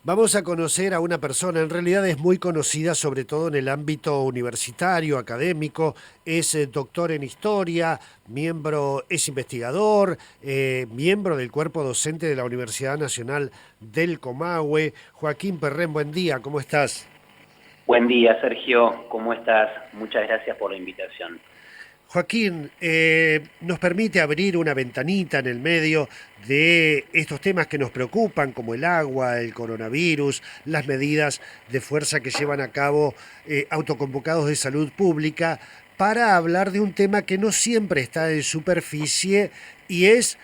Vamos a conocer a una persona, en realidad es muy conocida sobre todo en el ámbito universitario, académico, es doctor en historia, es investigador, miembro del cuerpo docente de la Universidad Nacional del Comahue. Joaquín Perrén, buen día, ¿cómo estás? Buen día, Sergio. ¿Cómo estás? Muchas gracias por la invitación. Joaquín, nos permite abrir una ventanita en el medio de estos temas que nos preocupan, como el agua, el coronavirus, las medidas de fuerza que llevan a cabo autoconvocados de salud pública, para hablar de un tema que no siempre está en superficie y es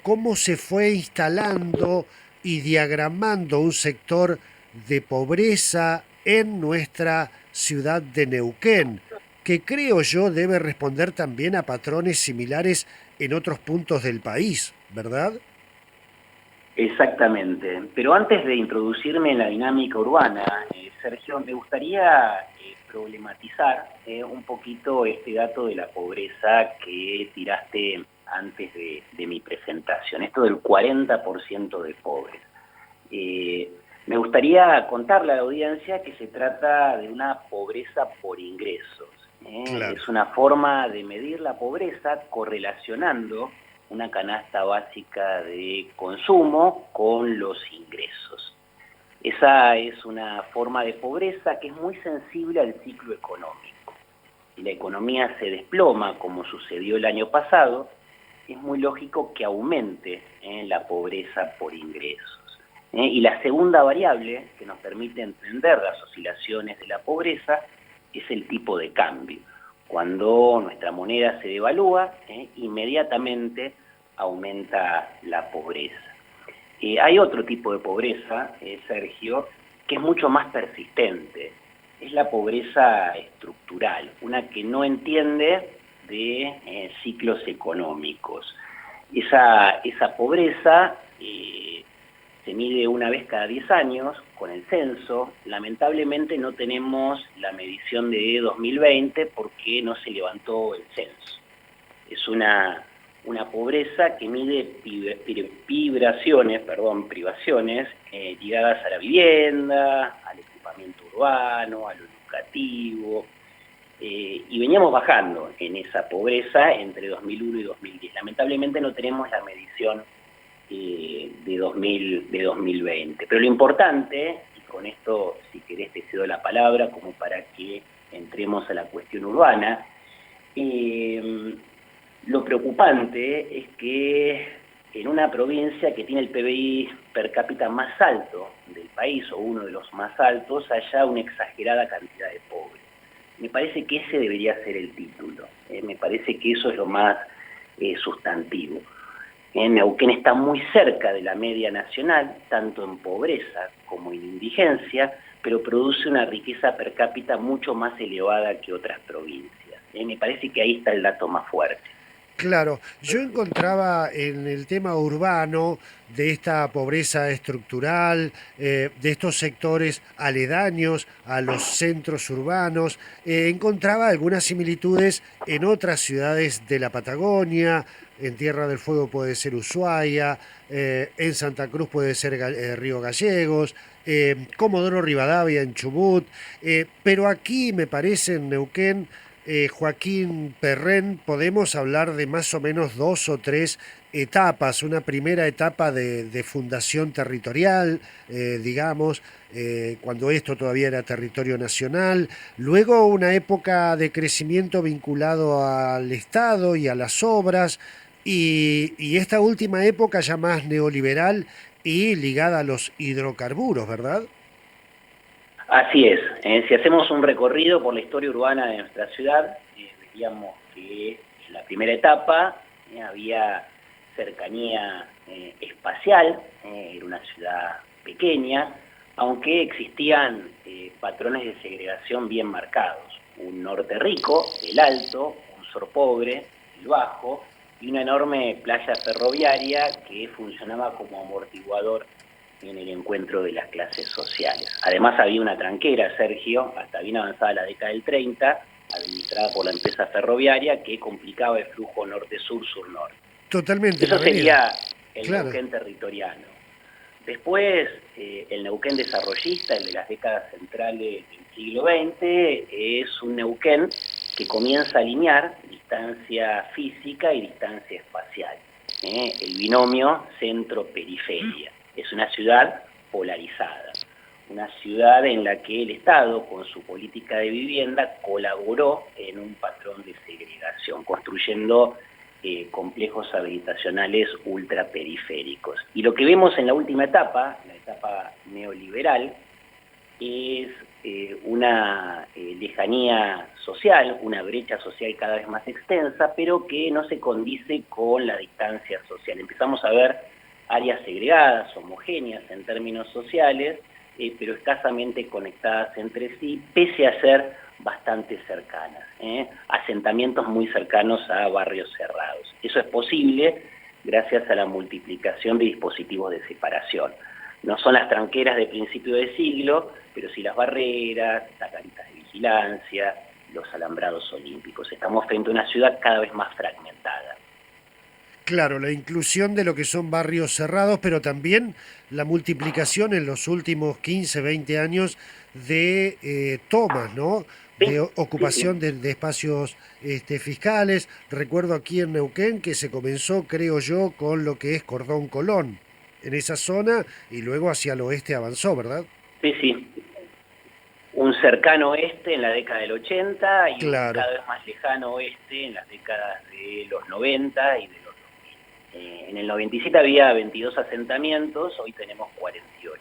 cómo se fue instalando y diagramando un sector de pobreza en nuestra ciudad de Neuquén, que creo yo debe responder también a patrones similares en otros puntos del país, ¿verdad? Exactamente. Pero antes de introducirme en la dinámica urbana, Sergio, me gustaría problematizar un poquito este dato de la pobreza que tiraste antes de mi presentación, esto del 40% de pobres. Me gustaría contarle a la audiencia que se trata de una pobreza por ingresos. Claro. Es una forma de medir la pobreza correlacionando una canasta básica de consumo con los ingresos. Esa es una forma de pobreza que es muy sensible al ciclo económico. Si la economía se desploma, como sucedió el año pasado, es muy lógico que aumente la pobreza por ingresos. Y la segunda variable que nos permite entender las oscilaciones de la pobreza es el tipo de cambio. Cuando nuestra moneda se devalúa, inmediatamente aumenta la pobreza. Hay otro tipo de pobreza, Sergio, que es mucho más persistente. Es la pobreza estructural, una que no entiende de ciclos económicos. Esa pobreza se mide una vez cada 10 años con el censo. Lamentablemente no tenemos la medición de 2020 porque no se levantó el censo. Es una pobreza que mide privaciones ligadas a la vivienda, al equipamiento urbano, a lo educativo, y veníamos bajando en esa pobreza entre 2001 y 2010. Lamentablemente no tenemos la medición de 2020. Pero lo importante, y con esto si querés te cedo la palabra como para que entremos a la cuestión urbana, lo preocupante es que en una provincia que tiene el PBI per cápita más alto del país, o uno de los más altos, haya una exagerada cantidad de pobres. Me parece que ese debería ser el título. Me parece que eso es lo más sustantivo. Neuquén está muy cerca de la media nacional, tanto en pobreza como en indigencia, pero produce una riqueza per cápita mucho más elevada que otras provincias. Me parece que ahí está el dato más fuerte. Claro, yo encontraba en el tema urbano de esta pobreza estructural, de estos sectores aledaños a los centros urbanos, encontraba algunas similitudes en otras ciudades de la Patagonia. En Tierra del Fuego puede ser Ushuaia, en Santa Cruz puede ser Río Gallegos, Comodoro Rivadavia en Chubut, pero aquí me parece en Neuquén, Joaquín Perrén, podemos hablar de más o menos dos o tres etapas. Una primera etapa de fundación territorial, digamos, cuando esto todavía era territorio nacional. Luego una época de crecimiento vinculado al Estado y a las obras. Y esta última época ya más neoliberal y ligada a los hidrocarburos, ¿verdad? Así es. Si hacemos un recorrido por la historia urbana de nuestra ciudad, veríamos que en la primera etapa había cercanía espacial, era una ciudad pequeña, aunque existían patrones de segregación bien marcados. Un norte rico, el alto, un sur pobre, el bajo, y una enorme playa ferroviaria que funcionaba como amortiguador en el encuentro de las clases sociales. Además había una tranquera, Sergio, hasta bien avanzada la década del 30, administrada por la empresa ferroviaria, que complicaba el flujo norte-sur, sur-norte. Totalmente, la Eso avenida. sería el Claro. Neuquén territoriano. Después, el Neuquén desarrollista, el de las décadas centrales del siglo XX, es un Neuquén que comienza a alinear distancia física y distancia espacial. El binomio centro-periferia. Es una ciudad polarizada, una ciudad en la que el Estado, con su política de vivienda, colaboró en un patrón de segregación, construyendo complejos habitacionales ultraperiféricos. Y lo que vemos en la última etapa, la etapa neoliberal, es una lejanía social, una brecha social cada vez más extensa, pero que no se condice con la distancia social. Empezamos a ver áreas segregadas, homogéneas en términos sociales, pero escasamente conectadas entre sí, pese a ser bastante cercanas, asentamientos muy cercanos a barrios cerrados. Eso es posible gracias a la multiplicación de dispositivos de separación. No son las tranqueras de principio de siglo, pero sí las barreras, las caritas de vigilancia, los alambrados olímpicos. Estamos frente a una ciudad cada vez más fragmentada. Claro, la inclusión de lo que son barrios cerrados, pero también la multiplicación en los últimos 15, 20 años de tomas, ¿no? Sí, De sí, sí. ocupación de espacios fiscales. Recuerdo aquí en Neuquén que se comenzó, creo yo, con lo que es Cordón Colón, en esa zona, y luego hacia el oeste avanzó, ¿verdad? Sí, sí. Un cercano oeste en la década del 80 y un Claro, cada vez más lejano oeste en las décadas de los 90 y de los 2000. En el 97 había 22 asentamientos, hoy tenemos 48,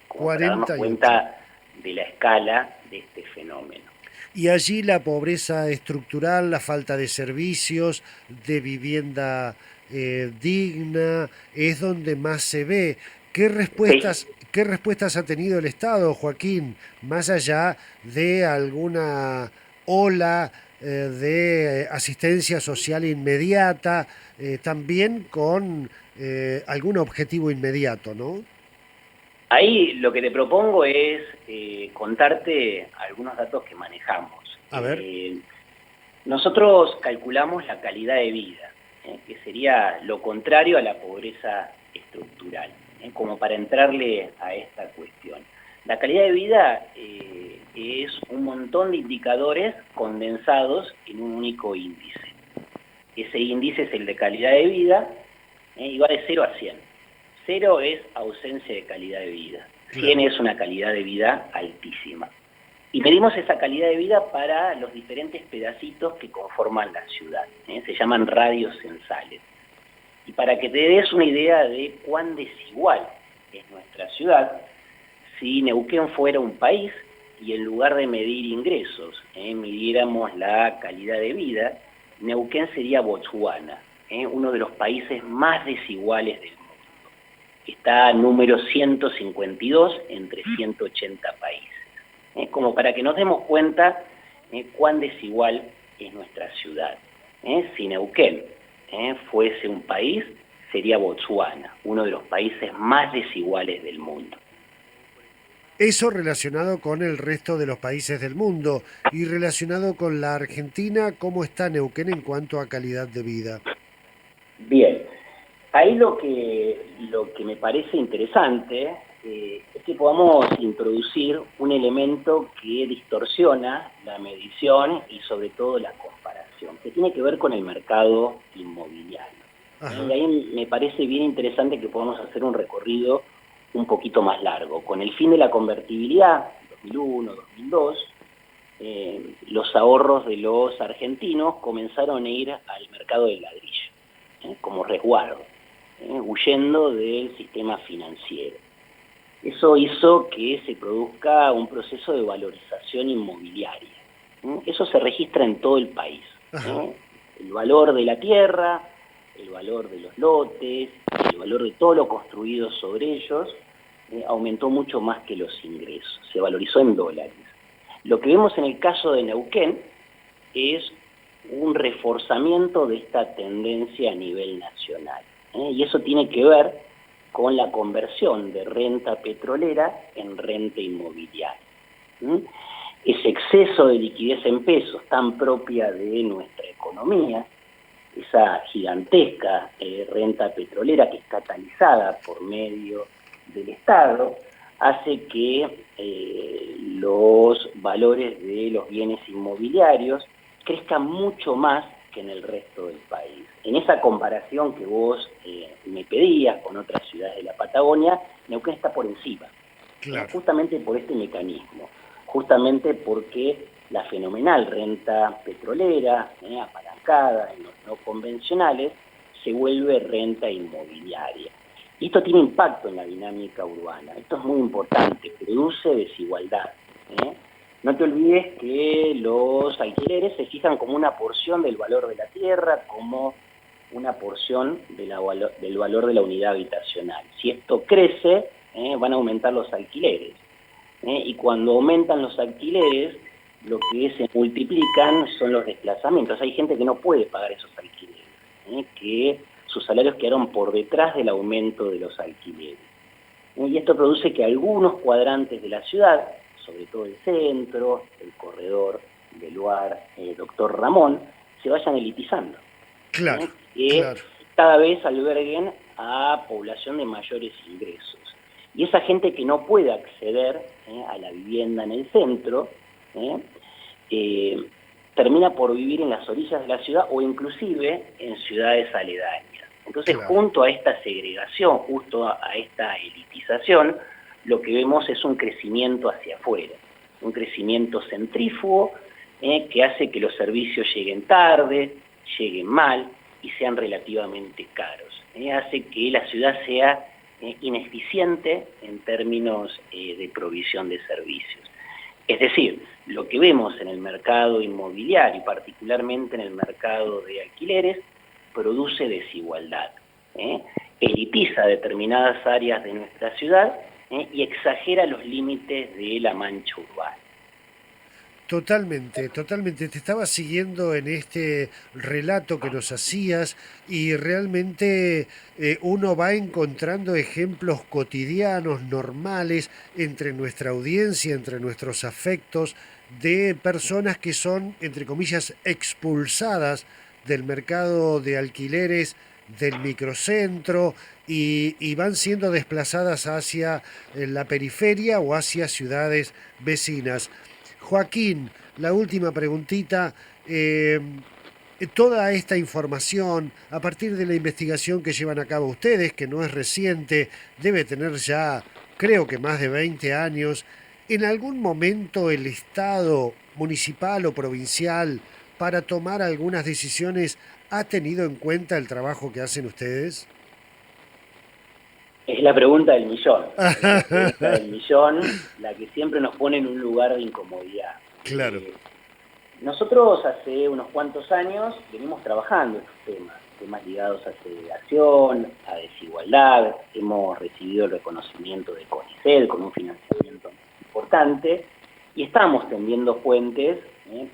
como para darnos 48. cuenta de la escala de este fenómeno. Y allí la pobreza estructural, la falta de servicios, de vivienda digna, es donde más se ve. Sí. ¿Qué respuestas ha tenido el Estado, Joaquín, más allá de alguna ola de asistencia social inmediata, también con algún objetivo inmediato, ¿no? Ahí lo que te propongo es contarte algunos datos que manejamos. A ver, Nosotros calculamos la calidad de vida, que sería lo contrario a la pobreza estructural, como para entrarle a esta cuestión. La calidad de vida es un montón de indicadores condensados en un único índice. Ese índice es el de calidad de vida y va de 0 a 100. 0 es ausencia de calidad de vida, 100 claro. es una calidad de vida altísima. Y medimos esa calidad de vida para los diferentes pedacitos que conforman la ciudad, se llaman radios censales. Y para que te des una idea de cuán desigual es nuestra ciudad, si Neuquén fuera un país y en lugar de medir ingresos, midiéramos la calidad de vida, Neuquén sería Botswana, uno de los países más desiguales del mundo. Está número 152 entre 180 países. Como para que nos demos cuenta cuán desigual es nuestra ciudad. Si Neuquén fuese un país, sería Botswana, uno de los países más desiguales del mundo. Eso relacionado con el resto de los países del mundo y relacionado con la Argentina, ¿cómo está Neuquén en cuanto a calidad de vida? Bien, ahí lo que me parece interesante es que podamos introducir un elemento que distorsiona la medición y sobre todo la comparación, que tiene que ver con el mercado inmobiliario. Y Ajá. ahí me parece bien interesante que podamos hacer un recorrido un poquito más largo. Con el fin de la convertibilidad, 2001, 2002, los ahorros de los argentinos comenzaron a ir al mercado del ladrillo, como resguardo, huyendo del sistema financiero. Eso hizo que se produzca un proceso de valorización inmobiliaria. Eso se registra en todo el país. Ajá. El valor de la tierra, el valor de los lotes, el valor de todo lo construido sobre ellos, aumentó mucho más que los ingresos. Se valorizó en dólares. Lo que vemos en el caso de Neuquén es un reforzamiento de esta tendencia a nivel nacional. Y eso tiene que ver con la conversión de renta petrolera en renta inmobiliaria. Ese exceso de liquidez en pesos tan propia de nuestra economía, esa gigantesca renta petrolera que es catalizada por medio del Estado hace que los valores de los bienes inmobiliarios crezcan mucho más que en el resto del país. En esa comparación que vos me pedías con otras ciudades de la Patagonia, Neuquén está por encima, Claro. justamente por este mecanismo, justamente porque la fenomenal renta petrolera, apalancada en los no convencionales, se vuelve renta inmobiliaria. Y esto tiene impacto en la dinámica urbana, esto es muy importante, produce desigualdad. No te olvides que los alquileres se fijan como una porción del valor de la tierra, como una porción de del valor de la unidad habitacional. Si esto crece, van a aumentar los alquileres. Y cuando aumentan los alquileres, lo que se multiplican son los desplazamientos. Hay gente que no puede pagar esos alquileres, que sus salarios quedaron por detrás del aumento de los alquileres. Y esto produce que algunos cuadrantes de la ciudad, sobre todo el centro, el corredor del lugar Doctor Ramón, se vayan elitizando. Claro, Que claro. cada vez alberguen a población de mayores ingresos. Y esa gente que no puede acceder a la vivienda en el centro, termina por vivir en las orillas de la ciudad o inclusive en ciudades aledañas. Entonces, Claro. junto a esta segregación, justo a esta elitización, lo que vemos es un crecimiento hacia afuera, un crecimiento centrífugo que hace que los servicios lleguen tarde, lleguen mal y sean relativamente caros. Hace que la ciudad sea ineficiente en términos de provisión de servicios. Es decir, lo que vemos en el mercado inmobiliario, particularmente en el mercado de alquileres, produce desigualdad, elitiza determinadas áreas de nuestra ciudad y exagera los límites de la mancha urbana. Totalmente, totalmente. Te estaba siguiendo en este relato que nos hacías y realmente uno va encontrando ejemplos cotidianos, normales, entre nuestra audiencia, entre nuestros afectos, de personas que son, entre comillas, expulsadas del mercado de alquileres del microcentro y van siendo desplazadas hacia la periferia o hacia ciudades vecinas. Joaquín, la última preguntita. Toda esta información, a partir de la investigación que llevan a cabo ustedes, que no es reciente, debe tener ya, creo que más de 20 años, ¿en algún momento el Estado municipal o provincial, para tomar algunas decisiones, ha tenido en cuenta el trabajo que hacen ustedes? Es la pregunta del millón, es la pregunta del millón, la que siempre nos pone en un lugar de incomodidad. Claro, Nosotros hace unos cuantos años venimos trabajando estos temas ligados a segregación, a desigualdad, hemos recibido el reconocimiento de CONICET con un financiamiento importante y estamos tendiendo puentes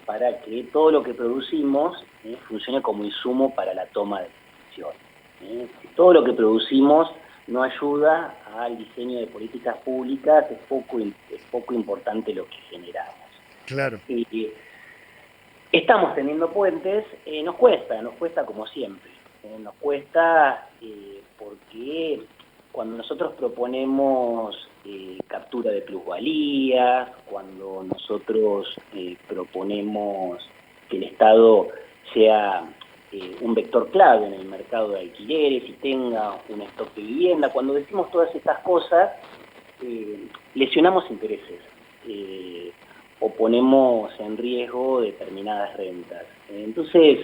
para que todo lo que producimos funcione como insumo para la toma de decisiones. Si todo lo que producimos no ayuda al diseño de políticas públicas, es poco importante lo que generamos. claro. Estamos teniendo puentes, nos cuesta como siempre, nos cuesta porque cuando nosotros proponemos captura de plusvalías, cuando nosotros proponemos que el Estado sea un vector clave en el mercado de alquileres y tenga un stock de vivienda, cuando decimos todas estas cosas, lesionamos intereses. O ponemos en riesgo determinadas rentas. Entonces,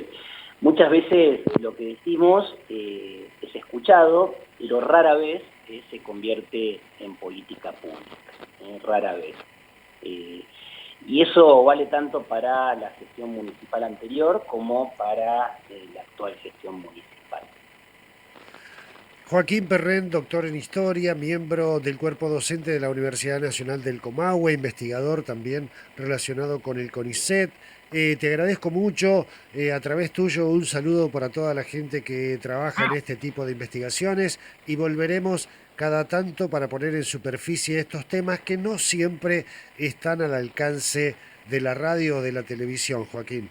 muchas veces lo que decimos es escuchado, pero rara vez se convierte en política pública, rara vez. Y eso vale tanto para la gestión municipal anterior como para la actual gestión municipal. Joaquín Perrén, doctor en Historia, miembro del cuerpo docente de la Universidad Nacional del Comahue, investigador también relacionado con el CONICET. Te agradezco mucho, a través tuyo un saludo para toda la gente que trabaja en este tipo de investigaciones y volveremos cada tanto para poner en superficie estos temas que no siempre están al alcance de la radio o de la televisión, Joaquín.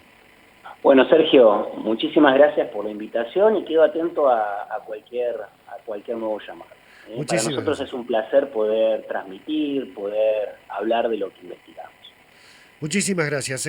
Bueno, Sergio, muchísimas gracias por la invitación y quedo atento a cualquier nuevo llamado. Para Muchísimas nosotros gracias. es un placer poder transmitir, poder hablar de lo que investigamos. Muchísimas gracias.